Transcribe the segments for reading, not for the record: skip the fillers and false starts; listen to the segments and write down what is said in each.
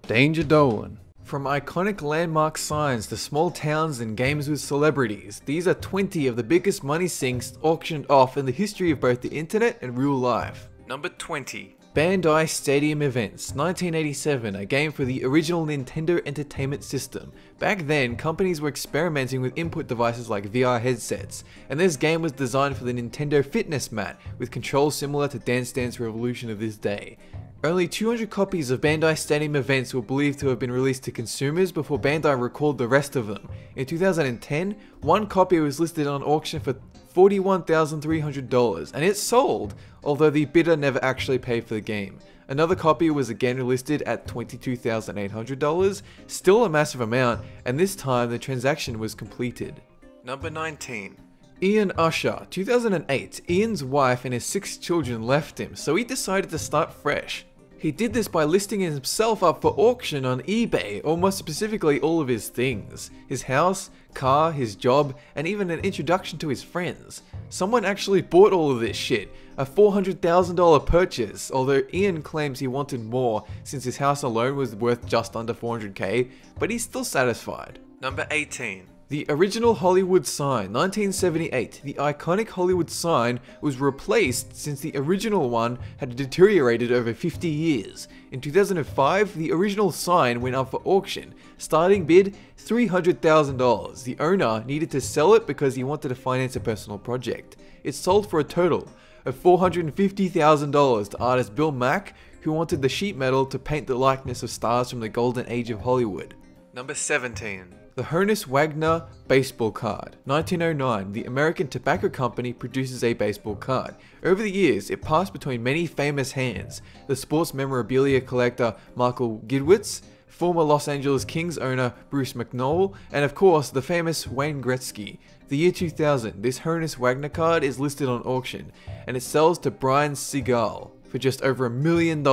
Danger Dolan. From iconic landmark signs to small towns and games with celebrities, these are 20 of the biggest money sinks auctioned off in the history of both the internet and real life. Number 20. Bandai Stadium Events, 1987, a game for the original Nintendo Entertainment System. Back then, companies were experimenting with input devices like VR headsets, and this game was designed for the Nintendo Fitness Mat, with controls similar to Dance Dance Revolution of this day. Only 200 copies of Bandai Stadium Events were believed to have been released to consumers before Bandai recalled the rest of them. In 2010, one copy was listed on auction for $41,300 and it sold, although the bidder never actually paid for the game. Another copy was again listed at $22,800, still a massive amount, and this time the transaction was completed. Number 19. Ian Usher, 2008, Ian's wife and his 6 children left him, so he decided to start fresh. He did this by listing himself up for auction on eBay, or more specifically all of his things. His house, car, his job, and even an introduction to his friends. Someone actually bought all of this shit, a $400,000 purchase, although Ian claims he wanted more since his house alone was worth just under $400k, but he's still satisfied. Number 18. The original Hollywood sign, 1978. The iconic Hollywood sign was replaced since the original one had deteriorated over 50 years. In 2005, the original sign went up for auction. Starting bid, $300,000. The owner needed to sell it because he wanted to finance a personal project. It sold for a total of $450,000 to artist Bill Mack, who wanted the sheet metal to paint the likeness of stars from the golden age of Hollywood. Number 17. The Honus Wagner baseball card. 1909, the American Tobacco Company produces a baseball card. Over the years, it passed between many famous hands. The sports memorabilia collector Michael Gidwitz, former Los Angeles Kings owner Bruce McNall, and of course the famous Wayne Gretzky. The year 2000, this Honus Wagner card is listed on auction, and it sells to Brian Seagal for just over $1 million,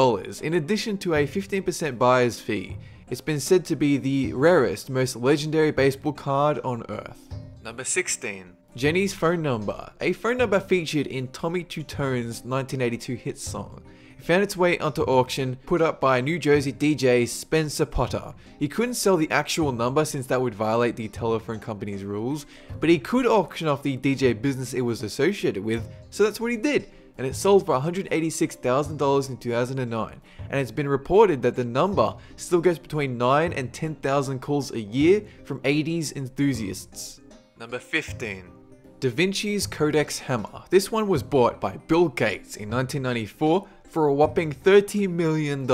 in addition to a 15% buyer's fee. It's been said to be the rarest, most legendary baseball card on Earth. Number 16. Jenny's phone number. A phone number featured in Tommy Two-Tone's 1982 hit song. It found its way onto auction, put up by New Jersey DJ Spencer Potter. He couldn't sell the actual number since that would violate the telephone company's rules, but he could auction off the DJ business it was associated with, so that's what he did. And it sold for $186,000 in 2009, and it's been reported that the number still gets between 9 and 10,000 calls a year from 80s enthusiasts. Number 15. Da Vinci's Codex Hammer. This one was bought by Bill Gates in 1994 for a whopping $30 million.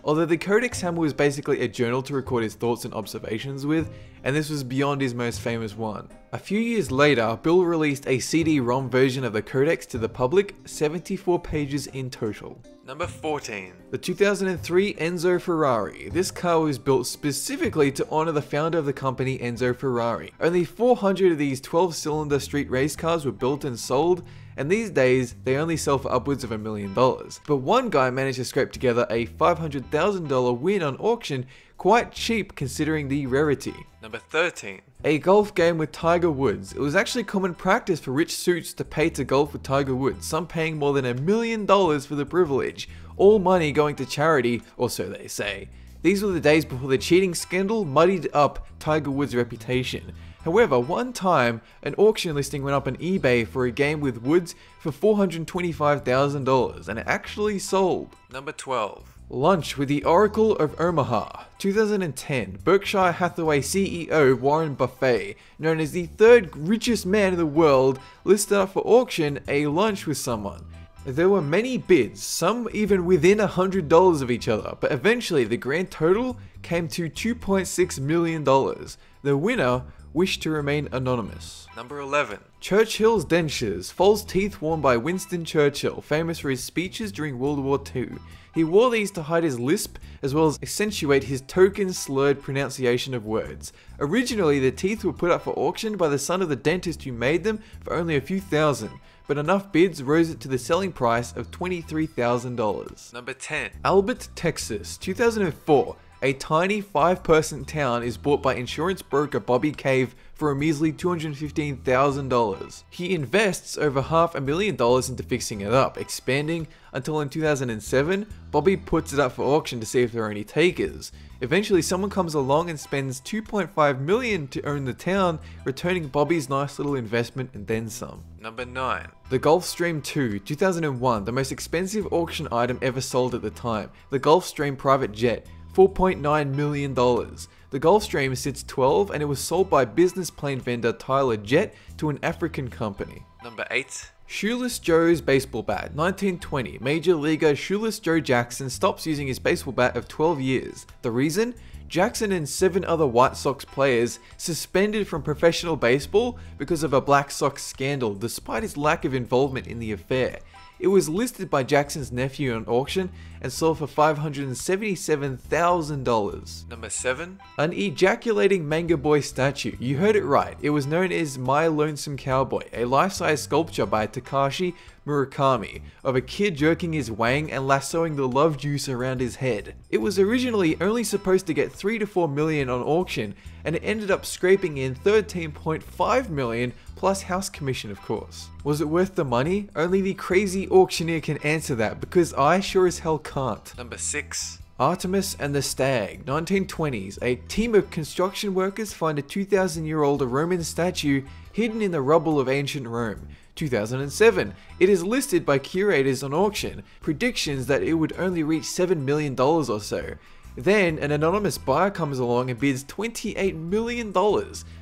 Although the Codex Hammer was basically a journal to record his thoughts and observations with, and this was beyond his most famous one. A few years later, Bill released a CD-ROM version of the Codex to the public, 74 pages in total. Number 14. The 2003 Enzo Ferrari. This car was built specifically to honor the founder of the company, Enzo Ferrari. Only 400 of these 12-cylinder street race cars were built and sold, and these days they only sell for upwards of $1 million. But one guy managed to scrape together a $500,000 win on auction, quite cheap considering the rarity. Number 13. A golf game with Tiger Woods. It was actually common practice for rich suits to pay to golf with Tiger Woods, some paying more than $1 million for the privilege, all money going to charity, or so they say. These were the days before the cheating scandal muddied up Tiger Woods' reputation. However, one time, an auction listing went up on eBay for a game with Woods for $425,000, and it actually sold. Number 12. Lunch with the Oracle of Omaha. 2010, Berkshire Hathaway CEO Warren Buffett, known as the third richest man in the world, listed up for auction a lunch with someone. There were many bids, some even within $100 of each other, but eventually the grand total came to $2.6 million. The winner wished to remain anonymous. Number 11. Churchill's dentures, false teeth worn by Winston Churchill, famous for his speeches during World War II. He wore these to hide his lisp, as well as accentuate his token slurred pronunciation of words. Originally, the teeth were put up for auction by the son of the dentist who made them for only a few thousand, but enough bids rose it to the selling price of $23,000. Number 10. Albert, Texas, 2004. A tiny 5-person town is bought by insurance broker Bobby Cave for a measly $215,000. He invests over $500,000 into fixing it up, expanding until in 2007, Bobby puts it up for auction to see if there are any takers. Eventually, someone comes along and spends $2.5 million to own the town, returning Bobby's nice little investment and then some. Number 9. The Gulfstream II, 2001, the most expensive auction item ever sold at the time. The Gulfstream private jet, $4.9 million. The Gulfstream sits 12 and it was sold by business plane vendor Tyler Jet to an African company. Number 8. Shoeless Joe's baseball bat, 1920. Major leaguer Shoeless Joe Jackson stops using his baseball bat of 12 years. The reason? Jackson and 7 other White Sox players suspended from professional baseball because of a Black Sox scandal despite his lack of involvement in the affair. It was listed by Jackson's nephew on auction and sold for $577,000. Number 7. An ejaculating manga-boy statue. You heard it right. It was known as My Lonesome Cowboy, a life-size sculpture by Takashi Murakami of a kid jerking his wang and lassoing the love juice around his head. It was originally only supposed to get 3 to 4 million on auction, and it ended up scraping in 13.5 million plus house commission, of course. Was it worth the money? Only the crazy auctioneer can answer that, because I sure as hell can't. Number 6. Artemis and the Stag, 1920s. A team of construction workers find a 2,000-year-old Roman statue hidden in the rubble of ancient Rome. 2007. It is listed by curators on auction, predictions that it would only reach $7 million or so. Then, an anonymous buyer comes along and bids $28 million.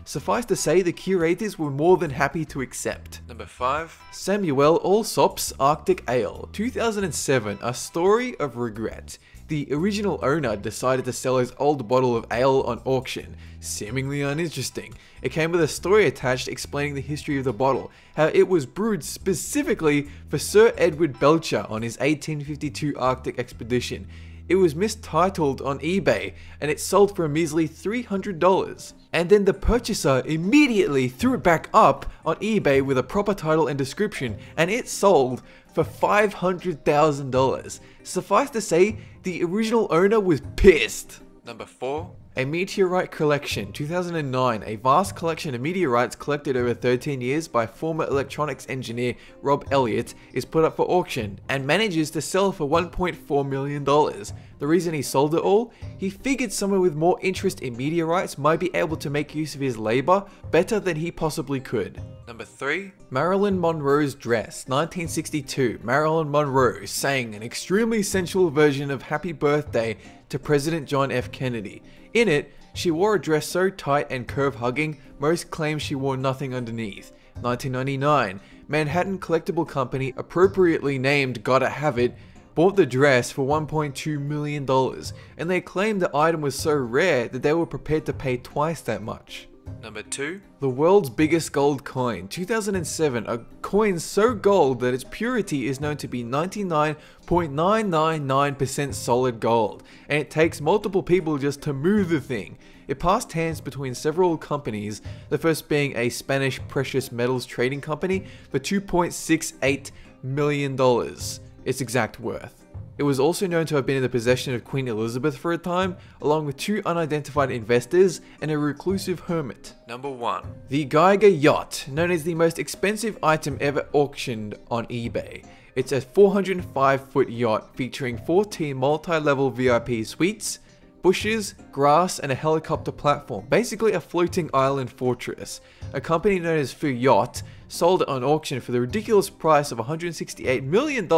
Suffice to say, the curators were more than happy to accept. Number 5. Samuel Allsop's Arctic Ale, 2007, a story of regret. The original owner decided to sell his old bottle of ale on auction. Seemingly uninteresting. It came with a story attached explaining the history of the bottle, how it was brewed specifically for Sir Edward Belcher on his 1852 Arctic expedition. It was mistitled on eBay and it sold for a measly $300. And then the purchaser immediately threw it back up on eBay with a proper title and description, and it sold for $500,000. Suffice to say, the original owner was pissed. Number 4. A Meteorite Collection, 2009. A vast collection of meteorites collected over 13 years by former electronics engineer Rob Elliott is put up for auction and manages to sell for $1.4 million. The reason he sold it all? He figured someone with more interest in meteorites might be able to make use of his labor better than he possibly could. Number 3. Marilyn Monroe's Dress, 1962. Marilyn Monroe sang an extremely sensual version of Happy Birthday to President John F. Kennedy. In it, she wore a dress so tight and curve-hugging, most claim she wore nothing underneath. 1999, Manhattan collectible company, appropriately named Gotta Have It, bought the dress for $1.2 million, and they claimed the item was so rare that they were prepared to pay twice that much. Number 2. The world's biggest gold coin, 2007, a coin so gold that its purity is known to be 99.999% solid gold, and it takes multiple people just to move the thing. It passed hands between several companies, the first being a Spanish precious metals trading company for $2.68 million, its exact worth. It was also known to have been in the possession of Queen Elizabeth for a time, along with 2 unidentified investors and a reclusive hermit. Number 1. The Geiger Yacht, known as the most expensive item ever auctioned on eBay. It's a 405-foot yacht featuring 14 multi-level VIP suites, bushes, grass, and a helicopter platform, basically a floating island fortress. A company known as Fu Yacht sold it on auction for the ridiculous price of $168 million,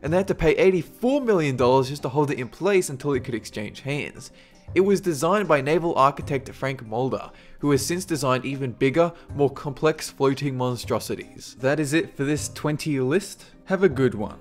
and they had to pay $84 million just to hold it in place until it could exchange hands. It was designed by naval architect Frank Mulder, who has since designed even bigger, more complex floating monstrosities. That is it for this 20 list. Have a good one.